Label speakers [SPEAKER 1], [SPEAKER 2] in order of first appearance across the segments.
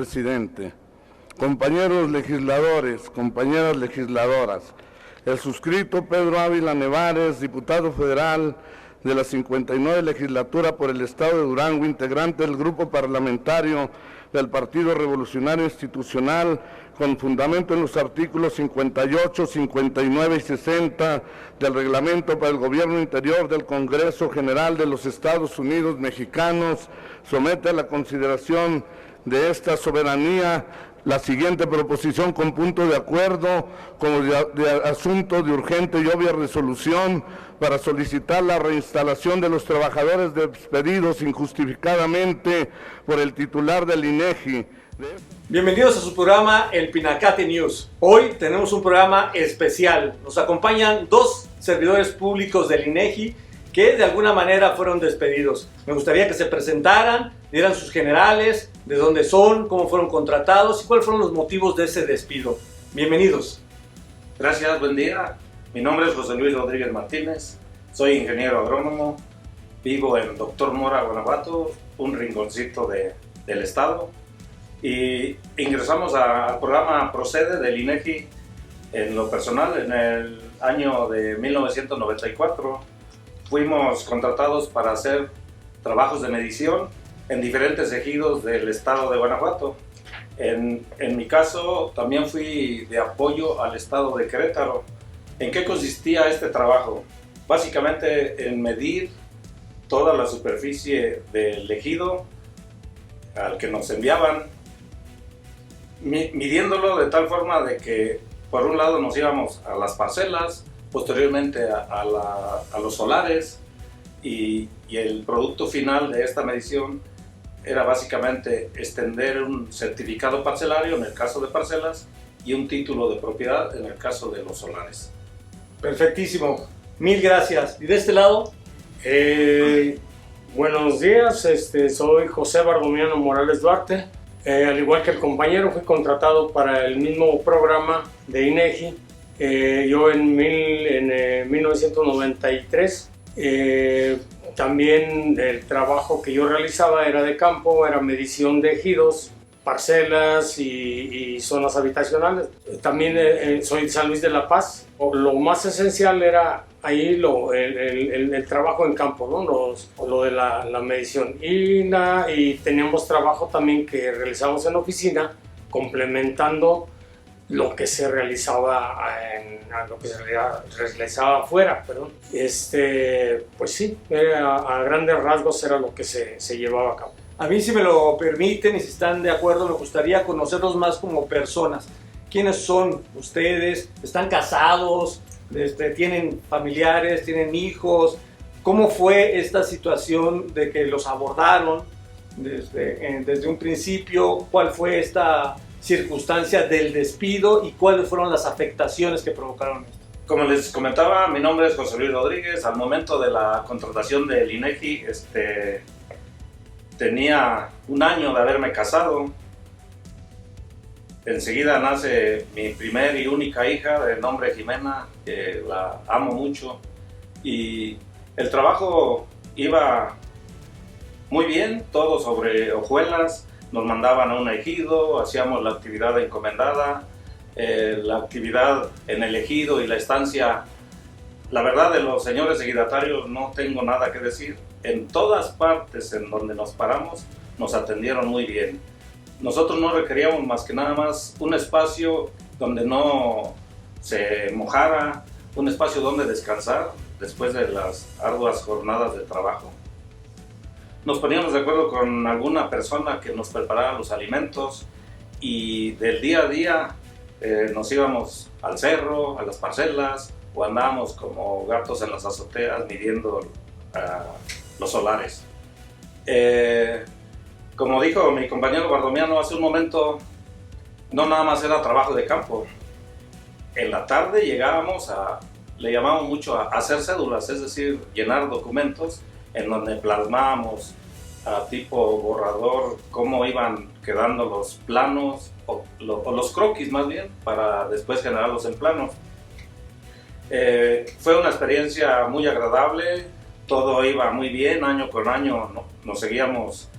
[SPEAKER 1] presidente, compañeros legisladores, compañeras legisladoras, el suscrito Pedro Ávila Nevares, diputado federal de la 59 legislatura por el estado de Durango, integrante del grupo parlamentario del Partido Revolucionario Institucional, con fundamento en los artículos 58, 59 y 60 del Reglamento para el Gobierno Interior del Congreso General de los Estados Unidos Mexicanos, somete a la consideración de esta soberanía la siguiente proposición con punto de acuerdo como de asunto de urgente y obvia resolución para solicitar la reinstalación de los trabajadores despedidos injustificadamente por el titular del INEGI.
[SPEAKER 2] Bienvenidos a su programa El Pinacate News. Hoy tenemos un programa especial. Nos acompañan dos servidores públicos del INEGI que de alguna manera fueron despedidos. Me gustaría que se presentaran, dieran sus generales, de dónde son, cómo fueron contratados y cuáles fueron los motivos de ese despido. Bienvenidos.
[SPEAKER 3] Gracias, buen día. Mi nombre es José Luis Rodríguez Martínez, soy ingeniero agrónomo, vivo en Doctor Mora, Guanajuato, un rinconcito del estado, y ingresamos al programa Procede del INEGI en lo personal en el año de 1994. Fuimos contratados para hacer trabajos de medición en diferentes ejidos del estado de Guanajuato. En mi caso, también fui de apoyo al estado de Querétaro. ¿En qué consistía este trabajo? Básicamente en medir toda la superficie del ejido al que nos enviaban, midiéndolo de tal forma de que por un lado nos íbamos a las parcelas, posteriormente a los solares, y el producto final de esta medición era básicamente extender un certificado parcelario en el caso de parcelas y un título de propiedad en el caso de los solares.
[SPEAKER 2] Perfectísimo, mil gracias. ¿Y de este lado?
[SPEAKER 4] Buenos días, soy José Bardomiano Morales Duarte. Al igual que el compañero, fui contratado para el mismo programa de INEGI. Yo en 1993. También el trabajo que yo realizaba era de campo, era medición de ejidos, parcelas y zonas habitacionales. También soy de San Luis de la Paz. Lo más esencial era ahí el trabajo en campo, ¿no? Lo de la medición. Y teníamos trabajo también que realizamos en oficina, complementando lo que se realizaba afuera, perdón. Pues sí, a grandes rasgos era lo que se llevaba a cabo.
[SPEAKER 2] A mí, si me lo permiten y si están de acuerdo, me gustaría conocerlos más como personas. ¿Quiénes son ustedes? ¿Están casados? ¿Tienen familiares? ¿Tienen hijos? ¿Cómo fue esta situación de que los abordaron desde un principio? ¿Cuál fue esta circunstancia del despido y cuáles fueron las afectaciones que provocaron esto?
[SPEAKER 3] Como les comentaba, mi nombre es José Luis Rodríguez. Al momento de la contratación del INEGI, tenía un año de haberme casado. Enseguida nace mi primer y única hija, de nombre Jimena, que la amo mucho. Y el trabajo iba muy bien, todo sobre hojuelas. Nos mandaban a un ejido, hacíamos la actividad encomendada, la actividad en el ejido y la estancia. La verdad, de los señores ejidatarios no tengo nada que decir. En todas partes en donde nos paramos nos atendieron muy bien. Nosotros no requeríamos más que nada más un espacio donde no se mojara, un espacio donde descansar después de las arduas jornadas de trabajo. Nos poníamos de acuerdo con alguna persona que nos preparara los alimentos y del día a día nos íbamos al cerro, a las parcelas, o andábamos como gatos en las azoteas midiendo los solares. Como dijo mi compañero Bardomiano hace un momento, no nada más era trabajo de campo. En la tarde llegábamos le llamamos mucho a hacer cédulas, es decir, llenar documentos en donde plasmábamos a tipo borrador cómo iban quedando los planos o los croquis más bien, para después generarlos en planos. Fue una experiencia muy agradable, todo iba muy bien, año con año nos seguíamos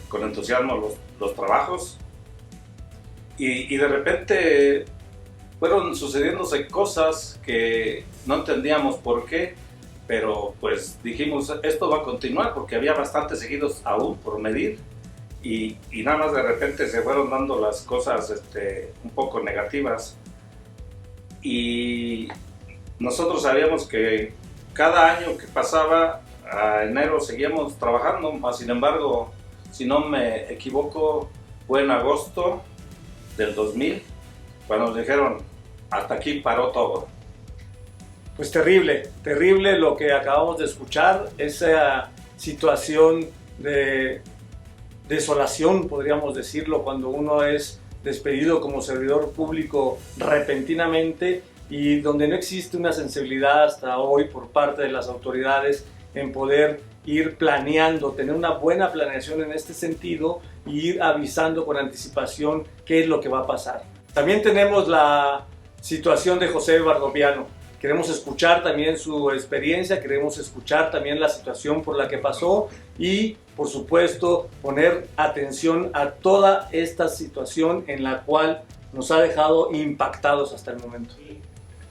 [SPEAKER 3] con entusiasmo los trabajos y de repente fueron sucediéndose cosas que no entendíamos por qué, pero pues dijimos, esto va a continuar porque había bastantes seguidos aún por medir y nada más de repente se fueron dando las cosas un poco negativas. Y nosotros sabíamos que cada año que pasaba, a enero seguíamos trabajando, sin embargo, si no me equivoco, fue en agosto del 2000 cuando nos dijeron, hasta aquí paró todo.
[SPEAKER 2] Pues terrible, terrible lo que acabamos de escuchar, esa situación de desolación, podríamos decirlo, cuando uno es despedido como servidor público repentinamente y donde no existe una sensibilidad hasta hoy por parte de las autoridades en poder ir planeando, tener una buena planeación en este sentido y ir avisando con anticipación qué es lo que va a pasar. También tenemos la situación de José Vardoviano. Queremos escuchar también su experiencia, queremos escuchar también la situación por la que pasó y, por supuesto, poner atención a toda esta situación en la cual nos ha dejado impactados hasta el momento.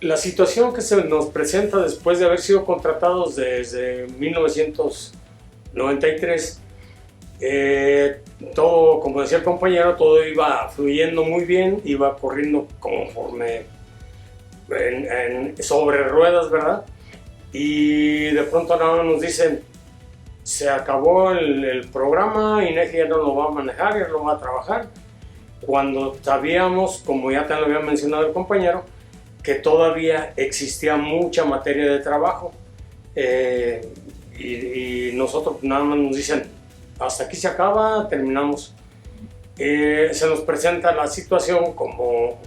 [SPEAKER 4] La situación que se nos presenta después de haber sido contratados desde 1993, todo, como decía el compañero, todo iba fluyendo muy bien, iba corriendo conforme sobre ruedas, ¿verdad? Y de pronto nada más nos dicen, se acabó el programa, INEGI ya no lo va a manejar, ya lo va a trabajar, cuando sabíamos, como ya te lo había mencionado el compañero, que todavía existía mucha materia de trabajo, y nosotros nada más nos dicen, hasta aquí se acaba, terminamos. Se nos presenta la situación como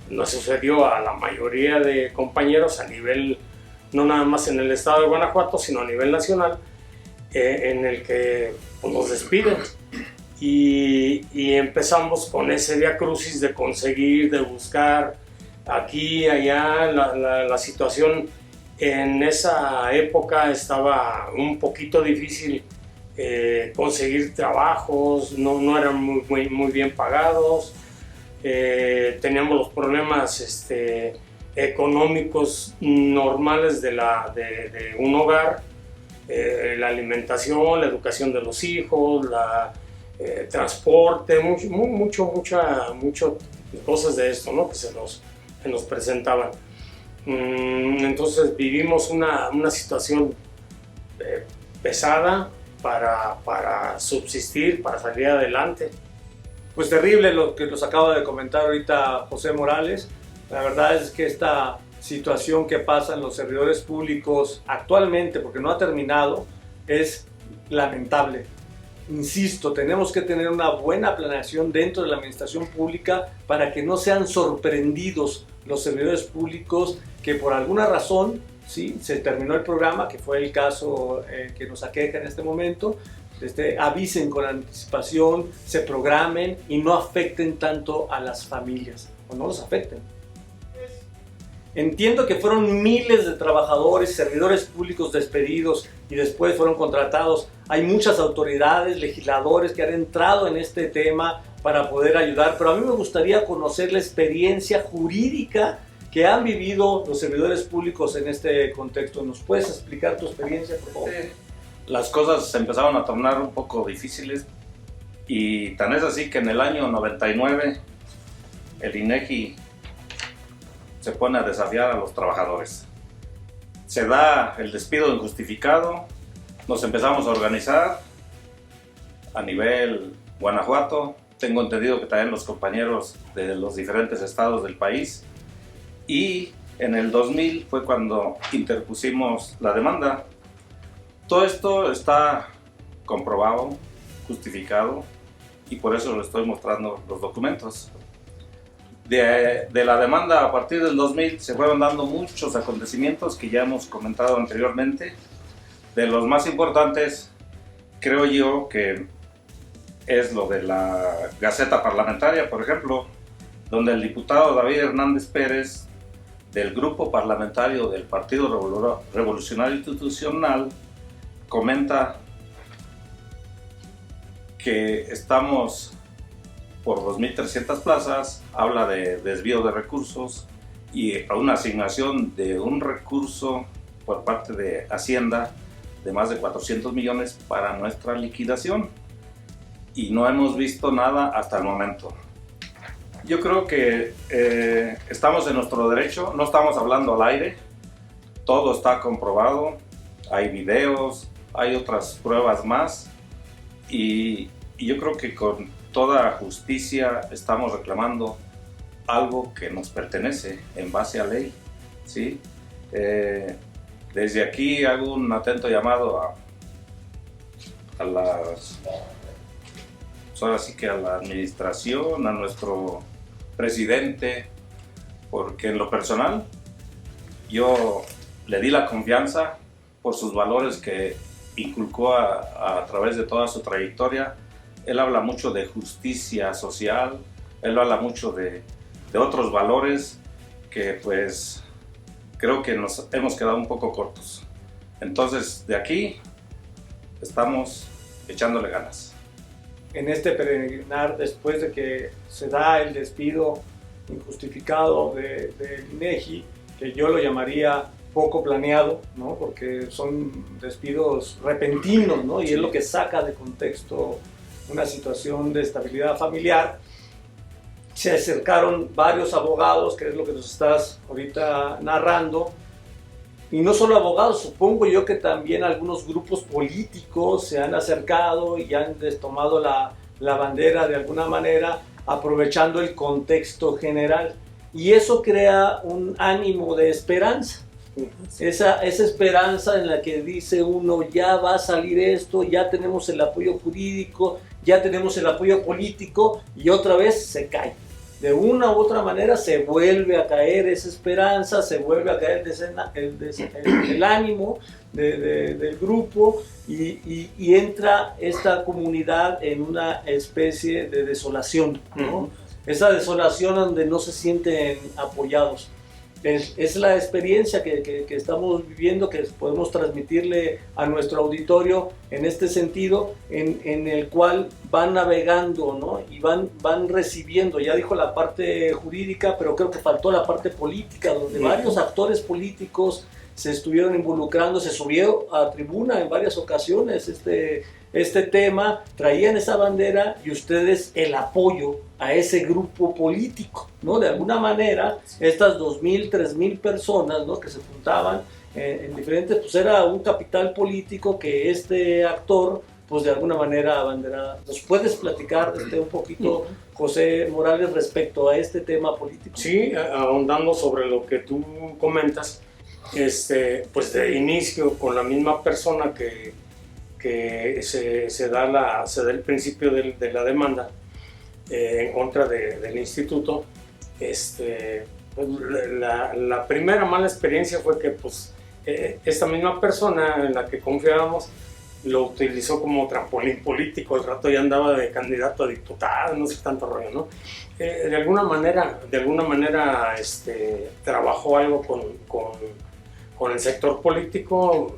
[SPEAKER 4] nos sucedió a la mayoría de compañeros a nivel, no nada más en el estado de Guanajuato, sino a nivel nacional, en el que pues, nos despiden y empezamos con ese viacrucis de conseguir, de buscar aquí, allá. La situación en esa época estaba un poquito difícil. Conseguir trabajos, no eran muy bien pagados, teníamos los problemas económicos normales de un hogar, la alimentación, la educación de los hijos, transporte, muchas cosas de esto, ¿no? que se nos presentaban. Entonces vivimos una situación pesada para subsistir, para salir adelante.
[SPEAKER 2] Pues terrible lo que nos acaba de comentar ahorita José Morales. La verdad es que esta situación que pasa en los servidores públicos actualmente, porque no ha terminado, es lamentable. Insisto, tenemos que tener una buena planeación dentro de la administración pública para que no sean sorprendidos los servidores públicos que por alguna razón, sí, se terminó el programa, que fue el caso que nos aqueja en este momento, avisen con anticipación, se programen y no afecten tanto a las familias, o no los afecten. Entiendo que fueron miles de trabajadores, servidores públicos despedidos y después fueron contratados. Hay muchas autoridades, legisladores que han entrado en este tema para poder ayudar, pero a mí me gustaría conocer la experiencia jurídica que han vivido los servidores públicos en este contexto. ¿Nos puedes explicar tu experiencia, por favor?
[SPEAKER 3] Las cosas se empezaron a tornar un poco difíciles y tan es así que en el año 99 el INEGI se pone a desafiar a los trabajadores. Se da el despido injustificado, nos empezamos a organizar a nivel Guanajuato, tengo entendido que también los compañeros de los diferentes estados del país, y en el 2000 fue cuando interpusimos la demanda. Todo esto está comprobado, justificado, y por eso les estoy mostrando los documentos. De la demanda a partir del 2000 se fueron dando muchos acontecimientos que ya hemos comentado anteriormente. De los más importantes, creo yo que es lo de la Gaceta Parlamentaria, por ejemplo, donde el diputado David Hernández Pérez, del grupo parlamentario del Partido Revolucionario Institucional, comenta que estamos por 2.300 plazas, habla de desvío de recursos y a una asignación de un recurso por parte de Hacienda de más de 400 millones para nuestra liquidación, y no hemos visto nada hasta el momento. Yo creo que estamos en nuestro derecho, no estamos hablando al aire, todo está comprobado, hay videos, hay otras pruebas más, y yo creo que con toda justicia estamos reclamando algo que nos pertenece en base a ley, ¿sí? Desde aquí hago un atento llamado a las, pues ahora sí que a la administración, a nuestro presidente, porque en lo personal yo le di la confianza por sus valores que inculcó a través de toda su trayectoria. Él habla mucho de justicia social, él habla mucho de otros valores que pues creo que nos hemos quedado un poco cortos. Entonces de aquí estamos echándole ganas.
[SPEAKER 2] En este peregrinar, después de que se da el despido injustificado del INEGI, que yo lo llamaría poco planeado, ¿no? Porque son despidos repentinos, ¿no? Y es lo que saca de contexto una situación de estabilidad familiar. Se acercaron varios abogados, que es lo que nos estás ahorita narrando, y no solo abogados, supongo yo que también algunos grupos políticos se han acercado y han tomado la bandera de alguna manera, aprovechando el contexto general, y eso crea un ánimo de esperanza. Esa esperanza en la que dice uno, ya va a salir esto, ya tenemos el apoyo jurídico, ya tenemos el apoyo político, y otra vez se cae. De una u otra manera se vuelve a caer esa esperanza, se vuelve a caer el ánimo del grupo, y entra esta comunidad en una especie de desolación, ¿no? Esa desolación donde no se sienten apoyados. Es la experiencia que estamos viviendo, que podemos transmitirle a nuestro auditorio en este sentido, en el cual van navegando, ¿no? Y van recibiendo, ya dijo la parte jurídica, pero creo que faltó la parte política, donde varios actores políticos se estuvieron involucrando, se subió a tribuna en varias ocasiones este tema, traían esa bandera y ustedes el apoyo a ese grupo político, ¿no? De alguna manera, estas 2.000, 3.000 personas, ¿no? Que se juntaban en diferentes, pues era un capital político que este actor, pues de alguna manera abanderaba. ¿Nos puedes platicar un poquito, José Morales, respecto a este tema político?
[SPEAKER 4] Sí, ahondando sobre lo que tú comentas, pues de inicio con la misma persona que se da el principio de la demanda en contra del instituto. Pues, la primera mala experiencia fue que pues, esta misma persona en la que confiábamos lo utilizó como trampolín político. El rato ya andaba de candidato a diputado, no sé, tanto rollo, ¿no? De alguna manera trabajó algo con el sector político,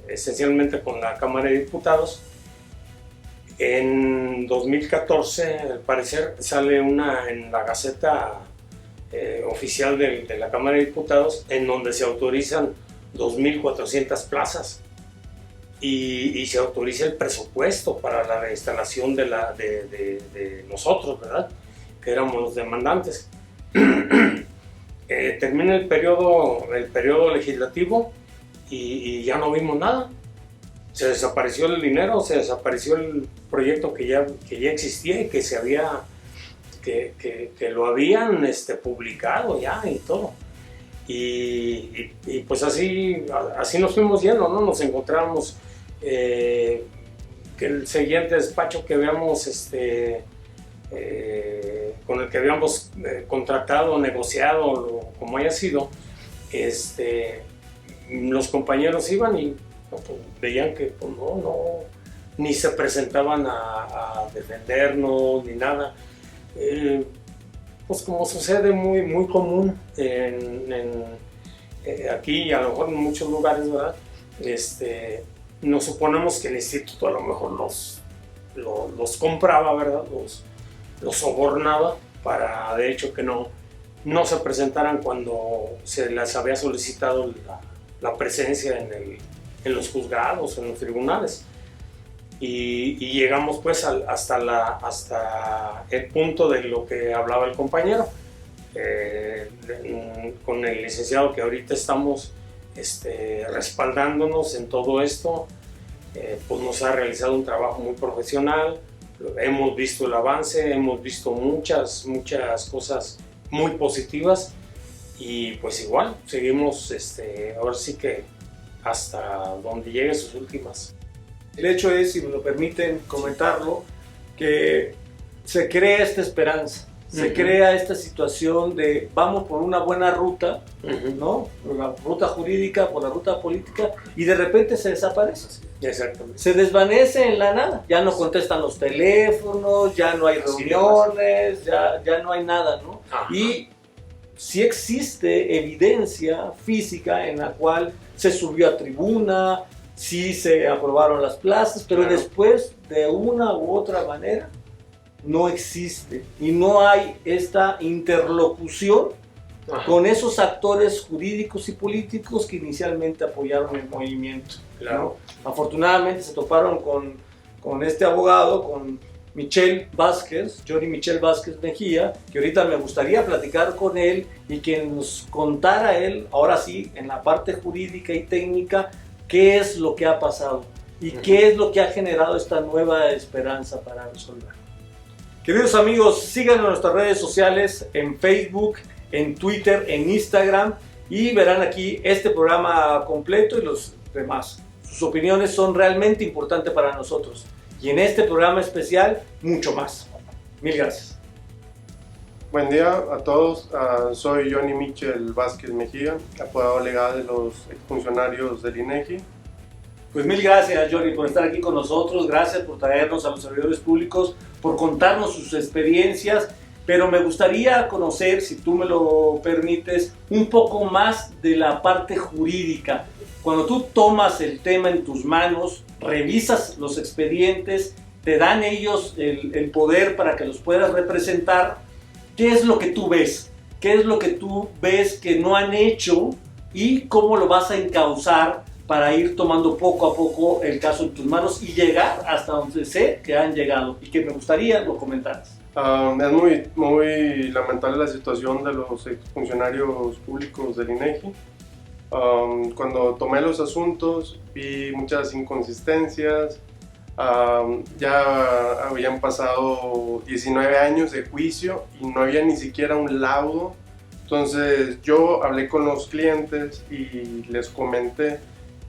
[SPEAKER 4] esencialmente con la Cámara de Diputados. En 2014, al parecer, sale en la Gaceta oficial de la Cámara de Diputados, en donde se autorizan 2.400 plazas y se autoriza el presupuesto para la reinstalación de nosotros, ¿verdad? Que éramos los demandantes. Termina el periodo legislativo y ya no vimos nada. Se desapareció el dinero, se desapareció el proyecto que ya existía y que lo habían publicado ya y todo. Y pues así nos fuimos yendo, ¿no? Nos encontramos que el siguiente despacho que veamos con el que habíamos contratado, negociado, como haya sido, los compañeros iban y pues, veían que pues, no, ni se presentaban a defendernos ni nada. Pues como sucede muy común aquí y a lo mejor en muchos lugares, ¿verdad? Nos suponemos que el instituto a lo mejor los compraba, ¿verdad? los sobornaba para, de hecho, que no se presentaran cuando se les había solicitado la presencia en los juzgados, en los tribunales. Y llegamos pues hasta el punto de lo que hablaba el compañero, con el licenciado que ahorita estamos respaldándonos en todo esto. Pues nos ha realizado un trabajo muy profesional, hemos visto el avance, hemos visto muchas cosas muy positivas y pues igual seguimos ahora sí que hasta donde lleguen sus últimas.
[SPEAKER 2] El hecho es, si me lo permiten comentarlo, que se crea esta esperanza, se crea esta situación de vamos por una buena ruta, ¿no? Por la ruta jurídica, por la ruta política, y de repente se desaparece.
[SPEAKER 4] Exactamente.
[SPEAKER 2] Se desvanece en la nada, ya no contestan los teléfonos, ya no hay reuniones, ya no hay nada, ¿no?
[SPEAKER 4] Ajá.
[SPEAKER 2] Y sí existe evidencia física en la cual se subió a tribuna, sí se aprobaron las plazas, pero
[SPEAKER 4] claro,
[SPEAKER 2] después de una u otra manera no existe y no hay esta interlocución
[SPEAKER 4] ajá,
[SPEAKER 2] con esos actores jurídicos y políticos que inicialmente apoyaron el movimiento.
[SPEAKER 4] claro.
[SPEAKER 2] ¿No? Afortunadamente se toparon con este abogado, con Michel Vázquez, Johnny Michel Vázquez Mejía, que ahorita me gustaría platicar con él y que nos contara él, ahora sí, en la parte jurídica y técnica, qué es lo que ha pasado y qué es lo que ha generado esta nueva esperanza para resolver. Queridos amigos, síganos en nuestras redes sociales, en Facebook, en Twitter, en Instagram, y verán aquí este programa completo y los demás. Sus opiniones son realmente importantes para nosotros y en este programa especial mucho más. Mil gracias.
[SPEAKER 5] Buen día a todos, soy Johnny Michel Vázquez Mejía, apodado legal de los exfuncionarios del INEGI.
[SPEAKER 2] Pues mil gracias, Johnny, por estar aquí con nosotros. Gracias por traernos a los servidores públicos, por contarnos sus experiencias. Pero me gustaría conocer, si tú me lo permites, un poco más de la parte jurídica. Cuando tú tomas el tema en tus manos, revisas los expedientes, te dan ellos el poder para que los puedas representar, ¿qué es lo que tú ves? ¿Qué es lo que tú ves que no han hecho y cómo lo vas a encauzar para ir tomando poco a poco el caso en tus manos y llegar hasta donde sé que han llegado y que me gustaría lo comentaras?
[SPEAKER 5] Es muy lamentable la situación de los exfuncionarios públicos del INEGI. Cuando tomé los asuntos vi muchas inconsistencias. Ya habían pasado 19 años de juicio y no había ni siquiera un laudo. Entonces yo hablé con los clientes y les comenté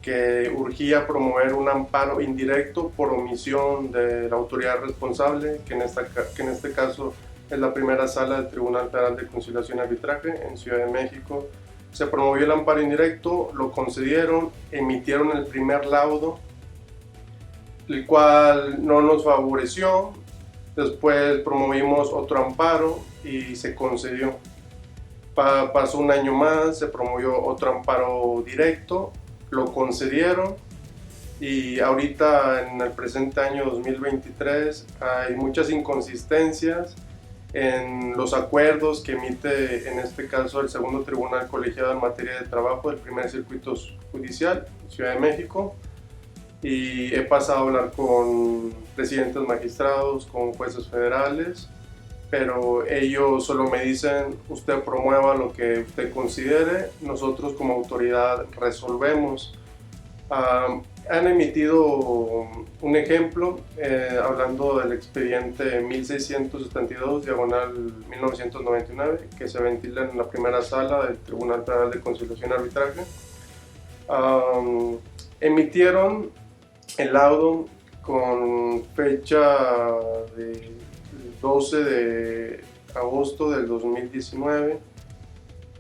[SPEAKER 5] que urgía promover un amparo indirecto por omisión de la autoridad responsable, que en este caso es la primera sala del Tribunal Federal de Conciliación y Arbitraje en Ciudad de México. Se promovió el amparo indirecto, lo concedieron, emitieron el primer laudo, el cual no nos favoreció. Después promovimos otro amparo y se concedió. Pasó un año más, se promovió otro amparo directo, lo concedieron y ahorita en el presente año 2023 hay muchas inconsistencias en los acuerdos que emite en este caso el segundo tribunal colegiado en materia de trabajo del primer circuito judicial Ciudad de México, y he pasado a hablar con presidentes magistrados, con jueces federales, pero ellos solo me dicen: usted promueva lo que usted considere, nosotros como autoridad resolvemos. Han emitido un ejemplo hablando del expediente 1672/1999 que se ventila en la primera sala del Tribunal Federal de Conciliación y Arbitraje. Emitieron el laudo con fecha de 12 de agosto del 2019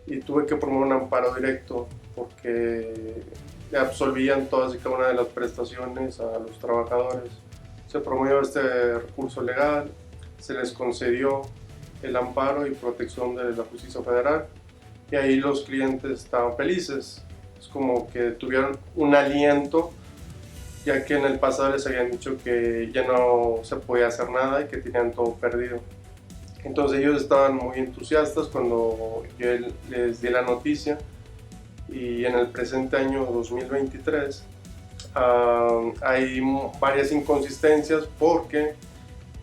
[SPEAKER 5] y tuve que promover un amparo directo porque absolvían todas y cada una de las prestaciones a los trabajadores. Se promovió este recurso legal, se les concedió el amparo y protección de la justicia federal y ahí los clientes estaban felices. Es como que tuvieron un aliento, ya que en el pasado les habían dicho que ya no se podía hacer nada y que tenían todo perdido. Entonces ellos estaban muy entusiastas cuando yo les di la noticia, y en el presente año 2023 hay varias inconsistencias porque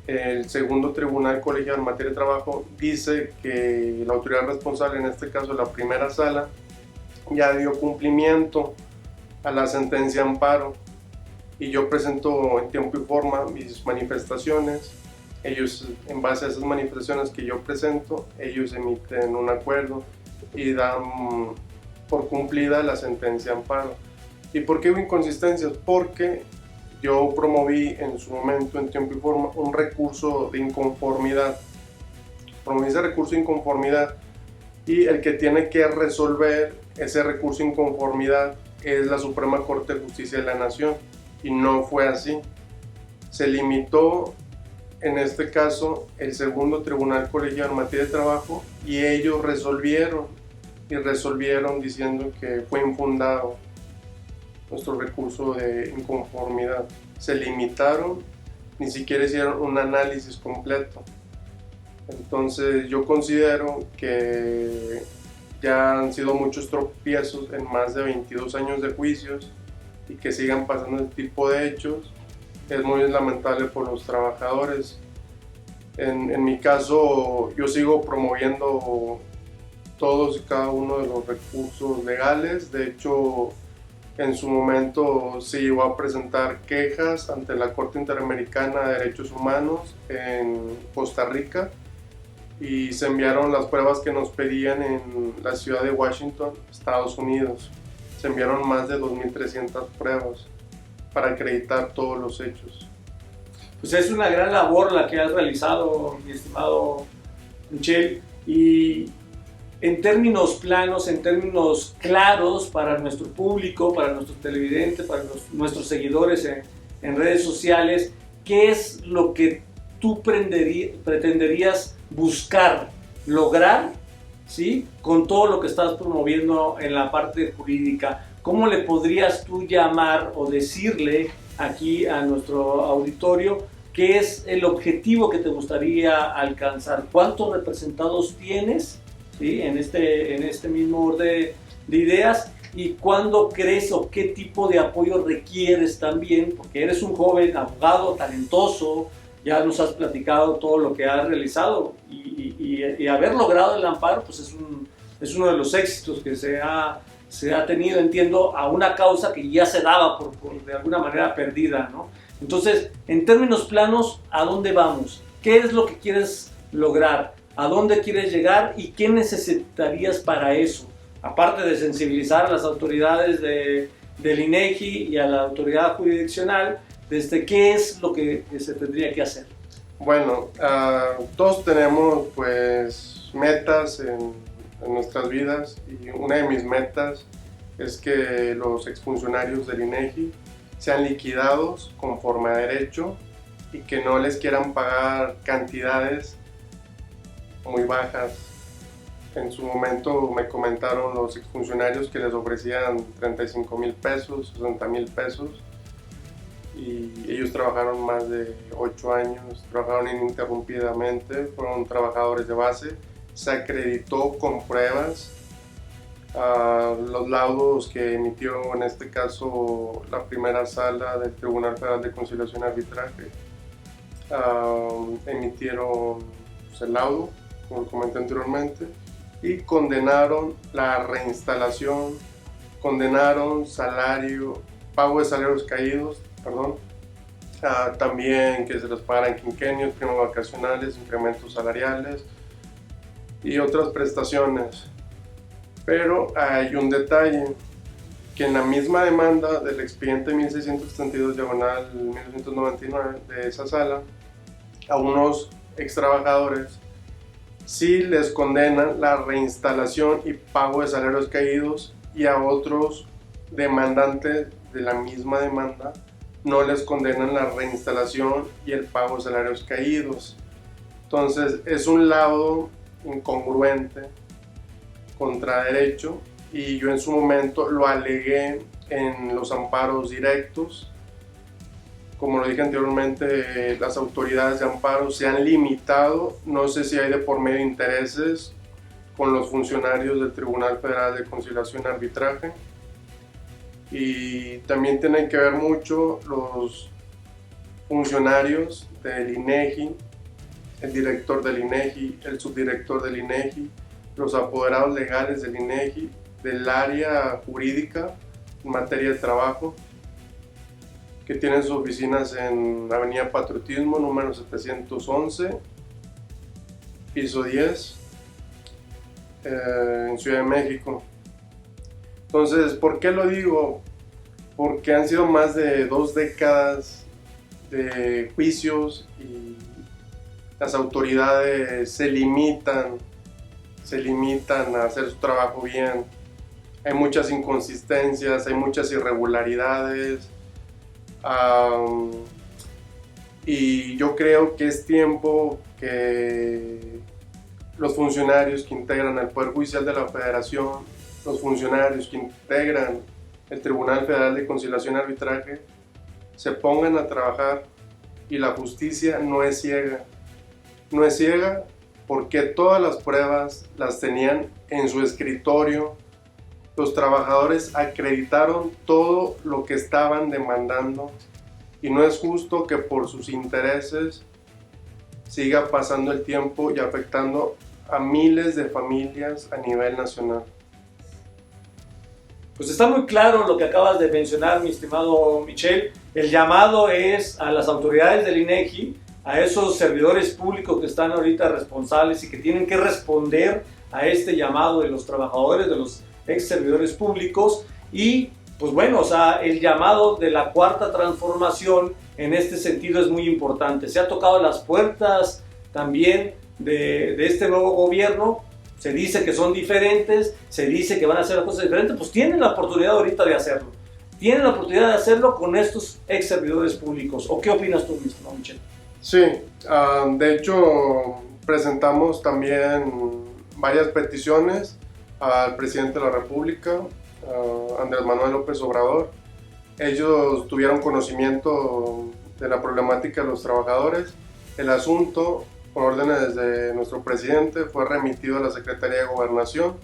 [SPEAKER 5] el segundo tribunal colegiado en materia de trabajo dice que la autoridad responsable, en este caso la primera sala, ya dio cumplimiento a la sentencia de amparo, y yo presento en tiempo y forma mis manifestaciones. Ellos, en base a esas manifestaciones que yo presento, ellos emiten un acuerdo y dan por cumplida la sentencia de amparo. ¿Y por qué hubo inconsistencias? Porque yo promoví en su momento, en tiempo y forma, un recurso de inconformidad. Promoví ese recurso de inconformidad, y el que tiene que resolver ese recurso de inconformidad es la Suprema Corte de Justicia de la Nación, y no fue así. Se limitó, en este caso, el segundo tribunal colegiado en materia de trabajo, y ellos resolvieron diciendo que fue infundado nuestro recurso de inconformidad. Se limitaron, ni siquiera hicieron un análisis completo. Entonces yo considero que ya han sido muchos tropiezos en más de 22 años de juicios, y que sigan pasando este tipo de hechos es muy lamentable por los trabajadores. En mi caso, yo sigo promoviendo todos y cada uno de los recursos legales. De hecho, en su momento se llegó a presentar quejas ante la Corte Interamericana de Derechos Humanos en Costa Rica, y se enviaron las pruebas que nos pedían en la ciudad de Washington, Estados Unidos. Se enviaron más de 2.300 pruebas para acreditar todos los hechos.
[SPEAKER 2] Pues es una gran labor la que has realizado, mi estimado Michel, y en términos planos, en términos claros para nuestro público, para nuestros televidentes, para nuestros seguidores en redes sociales, ¿qué es lo que tú pretenderías buscar, lograr, ¿sí?, con todo lo que estás promoviendo en la parte jurídica? ¿Cómo le podrías tú llamar o decirle aquí a nuestro auditorio qué es el objetivo que te gustaría alcanzar? ¿Cuántos representados tienes, ¿sí?, en este mismo orden de ideas? ¿Y cuándo crees o qué tipo de apoyo requieres también? Porque eres un joven abogado talentoso, ya nos has platicado todo lo que has realizado, y haber logrado el amparo pues es uno de los éxitos que se ha tenido, entiendo, a una causa que ya se daba por de alguna manera perdida, ¿no? Entonces, en términos planos, ¿a dónde vamos? ¿Qué es lo que quieres lograr? ¿A dónde quieres llegar? ¿Y qué necesitarías para eso? Aparte de sensibilizar a las autoridades del INEGI y a la autoridad jurisdiccional, ¿qué es lo que se tendría que hacer?
[SPEAKER 5] Bueno, todos tenemos pues metas en nuestras vidas, y una de mis metas es que los exfuncionarios del INEGI sean liquidados conforme a derecho, y que no les quieran pagar cantidades muy bajas. En su momento me comentaron los exfuncionarios que les ofrecían 35,000 pesos, 60,000 pesos, y ellos trabajaron más de 8 años, trabajaron ininterrumpidamente, fueron trabajadores de base. Se acreditó con pruebas los laudos que emitió, en este caso, la primera sala del Tribunal Federal de Conciliación y Arbitraje. Emitieron pues, el laudo, como comenté anteriormente, y condenaron la reinstalación, condenaron pago de salarios caídos, también que se les pagaran quinquenios, primas vacacionales, incrementos salariales y otras prestaciones. Pero hay un detalle, que en la misma demanda del expediente 1632/1999 de esa sala, a unos extrabajadores sí les condenan la reinstalación y pago de salarios caídos, y a otros demandantes de la misma demanda no les condenan la reinstalación y el pago de salarios caídos. Entonces es un laudo incongruente, contra derecho, y yo en su momento lo alegué en los amparos directos como lo dije anteriormente, las autoridades de amparo se han limitado, no sé si hay de por medio intereses con los funcionarios del Tribunal Federal de Conciliación y Arbitraje, y también tienen que ver mucho los funcionarios del INEGI, el director del INEGI, el subdirector del INEGI, los apoderados legales del INEGI, del área jurídica en materia de trabajo, que tienen sus oficinas en Avenida Patriotismo, número 711, piso 10, en Ciudad de México. Entonces, ¿por qué lo digo? Porque han sido más de 2 décadas de juicios y las autoridades se limitan a hacer su trabajo bien. Hay muchas inconsistencias, hay muchas irregularidades, y yo creo que es tiempo que los funcionarios que integran el Poder Judicial de la Federación, los funcionarios que integran el Tribunal Federal de Conciliación y Arbitraje, se pongan a trabajar. Y la justicia no es ciega. No es ciega porque todas las pruebas las tenían en su escritorio. Los trabajadores acreditaron todo lo que estaban demandando, y no es justo que por sus intereses siga pasando el tiempo y afectando a miles de familias a nivel nacional.
[SPEAKER 2] Pues está muy claro lo que acabas de mencionar, mi estimado Michel. El llamado es a las autoridades del INEGI, a esos servidores públicos que están ahorita responsables y que tienen que responder a este llamado de los trabajadores, de los ex servidores públicos. Y pues bueno, o sea, el llamado de la cuarta transformación en este sentido es muy importante. Se ha tocado las puertas también de este nuevo gobierno. Se dice que son diferentes, se dice que van a hacer las cosas diferentes. Pues tienen la oportunidad ahorita de hacerlo. Tienen la oportunidad de hacerlo con estos ex servidores públicos. ¿O qué opinas tú mismo, Michel?
[SPEAKER 5] Sí, de hecho presentamos también varias peticiones al presidente de la República, Andrés Manuel López Obrador. Ellos tuvieron conocimiento de la problemática de los trabajadores. El asunto, por órdenes de nuestro presidente, fue remitido a la Secretaría de Gobernación.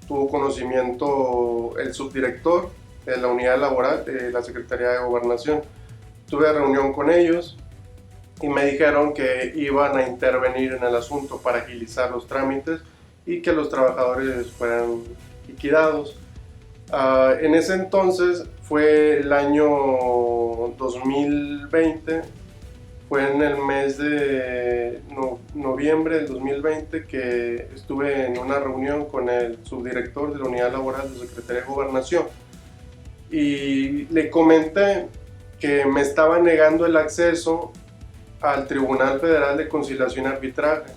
[SPEAKER 5] Tuvo conocimiento el subdirector de la unidad laboral de la Secretaría de Gobernación. Tuve reunión con ellos y me dijeron que iban a intervenir en el asunto para agilizar los trámites y que los trabajadores fueran liquidados. En ese entonces fue el año 2020, fue en el mes de noviembre del 2020 que estuve en una reunión con el subdirector de la unidad laboral de la Secretaría de Gobernación y le comenté que me estaba negando el acceso al Tribunal Federal de Conciliación y Arbitraje,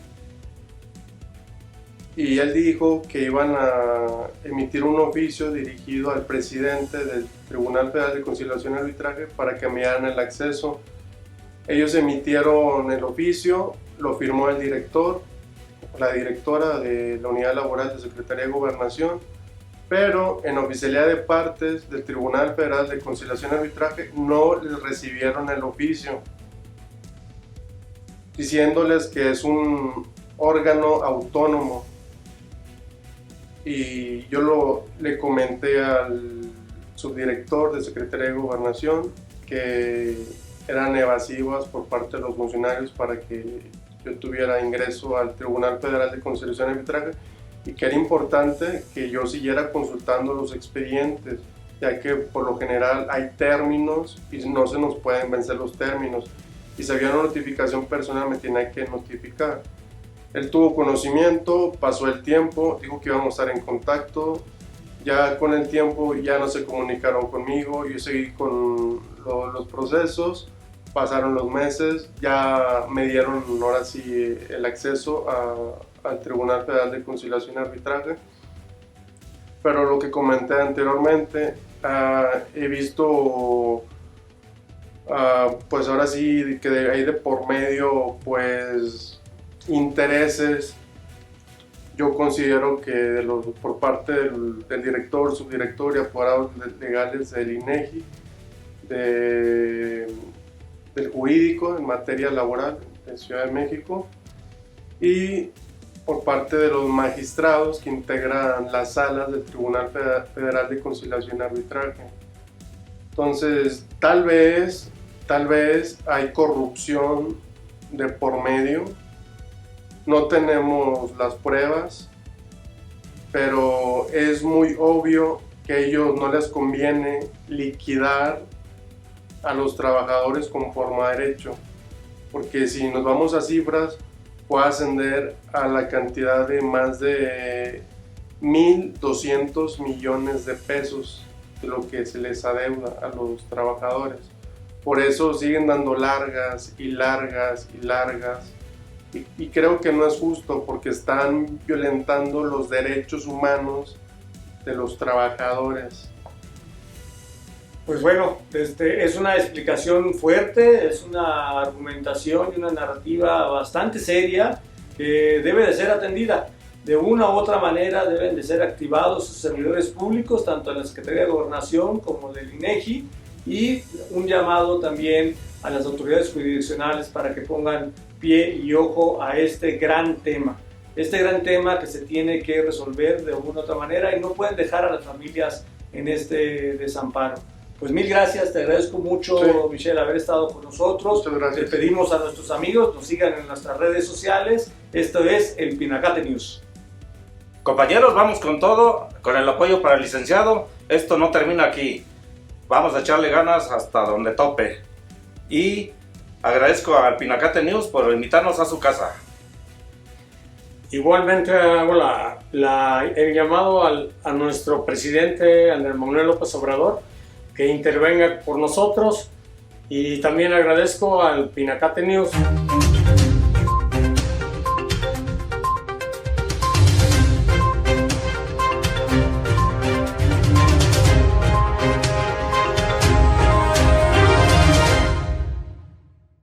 [SPEAKER 5] y él dijo que iban a emitir un oficio dirigido al presidente del Tribunal Federal de Conciliación y Arbitraje para que me dieran el acceso. Ellos emitieron el oficio, lo firmó el director, la directora de la unidad laboral de Secretaría de Gobernación, pero en oficialidad de partes del Tribunal Federal de Conciliación y Arbitraje no les recibieron el oficio, diciéndoles que es un órgano autónomo. Y yo le comenté al subdirector de Secretaría de Gobernación que eran evasivas por parte de los funcionarios para que yo tuviera ingreso al Tribunal Federal de Conciliación y Arbitraje, y que era importante que yo siguiera consultando los expedientes, ya que por lo general hay términos y no se nos pueden vencer los términos, y si había una notificación personal me tenía que notificar. Él tuvo conocimiento, pasó el tiempo, dijo que íbamos a estar en contacto. Ya con el tiempo ya no se comunicaron conmigo, yo seguí con los procesos, pasaron los meses, ya me dieron ahora sí el acceso al Tribunal Federal de Conciliación y Arbitraje. Pero lo que comenté anteriormente, he visto pues ahora sí que hay de por medio pues intereses. Yo considero que por parte del director, subdirector y apoderados legales del INEGI, de del jurídico en materia laboral de Ciudad de México, y por parte de los magistrados que integran las salas del Tribunal Federal de Conciliación y Arbitraje. Entonces, tal vez hay corrupción de por medio, no tenemos las pruebas, pero es muy obvio que a ellos no les conviene liquidar a los trabajadores conforme a derecho, porque si nos vamos a cifras, puede ascender a la cantidad de más de 1.200 millones de pesos de lo que se les adeuda a los trabajadores. Por eso siguen dando largas y largas y largas, y creo que no es justo, porque están violentando los derechos humanos de los trabajadores.
[SPEAKER 2] Pues bueno, es una explicación fuerte, es una argumentación y una narrativa bastante seria que debe de ser atendida. De una u otra manera deben de ser activados sus servidores públicos, tanto en la Secretaría de Gobernación como del INEGI, y un llamado también a las autoridades jurisdiccionales para que pongan pie y ojo a este gran tema que se tiene que resolver de alguna u otra manera, y no pueden dejar a las familias en este desamparo. Pues mil gracias, te agradezco mucho, sí, Michelle, haber estado con nosotros.
[SPEAKER 5] Muchas gracias.
[SPEAKER 2] Le pedimos a nuestros amigos nos sigan en nuestras redes sociales. Esto es el Pinacate News.
[SPEAKER 3] Compañeros, vamos con todo, con el apoyo para el licenciado. Esto no termina aquí. Vamos a echarle ganas hasta donde tope. Y agradezco al Pinacate News por invitarnos a su casa.
[SPEAKER 4] Igualmente hago el llamado a nuestro presidente Andrés Manuel López Obrador, que intervenga por nosotros, y también agradezco al Pinacate News